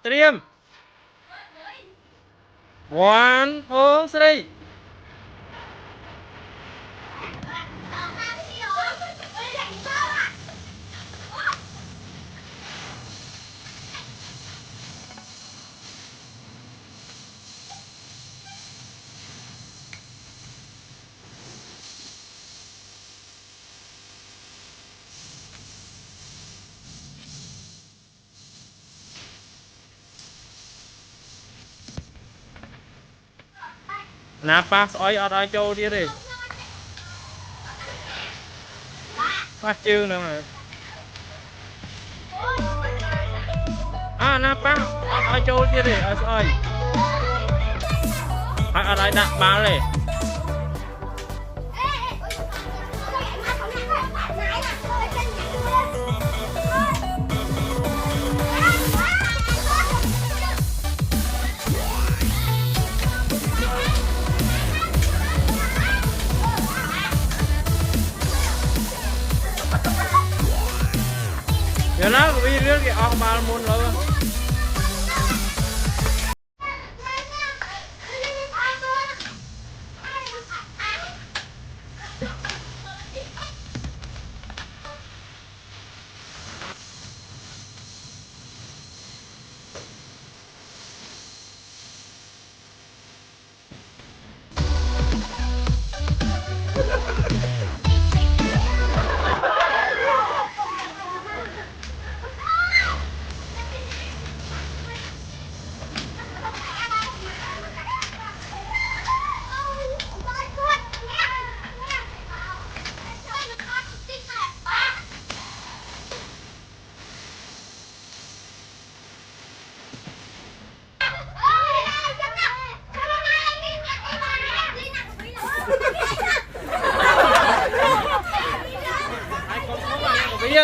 เตรียม one two three ណាប៉ះស្អុយអត់ឲ្យចូលទៀតទេប៉ះជើងហ្នឹងហើយណាប៉ះអត់ឲ្យចូលទៀតទេឲ្យស្អុយហើយអត់ឲ្យដាក់បាល់ទេเดี๋ยวนะวีเรื่องกี่ออกมามุนแล้ว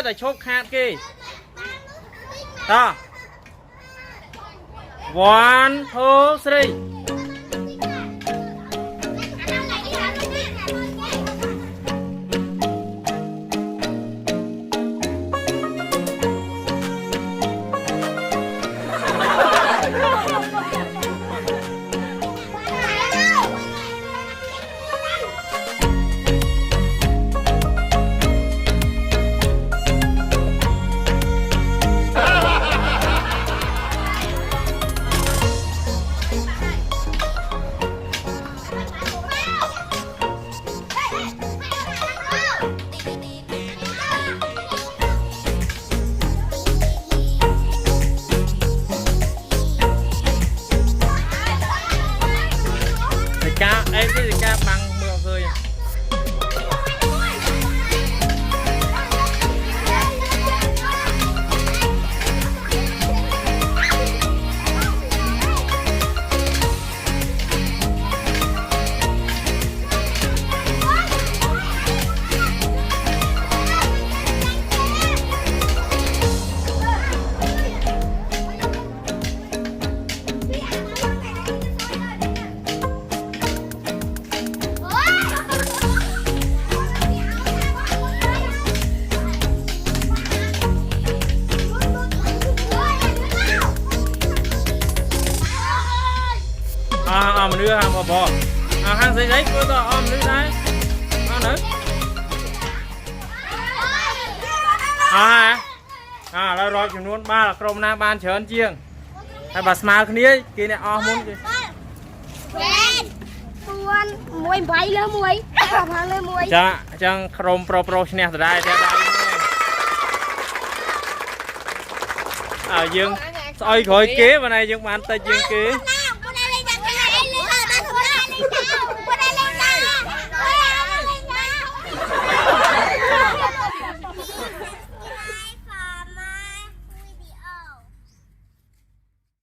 แต่โชคขาดกี่ต่อ one two three การบังเมืองเคย มันเรือหางบ่หางใส่ก็ต้องอ้อมเรือได้เอาหนึ่งเรารอจำนวนบ้านกรมนาบานเฉินเชียงให้บัสมาคนนี้กินเนี่ยอ้อมมุ้งกินมวยใบเลยมวยพังเลยมวยจังกรมโปรเนี่ยจะได้ยังซอยkhỏi kế mà này nhưng mà anh ta dương kế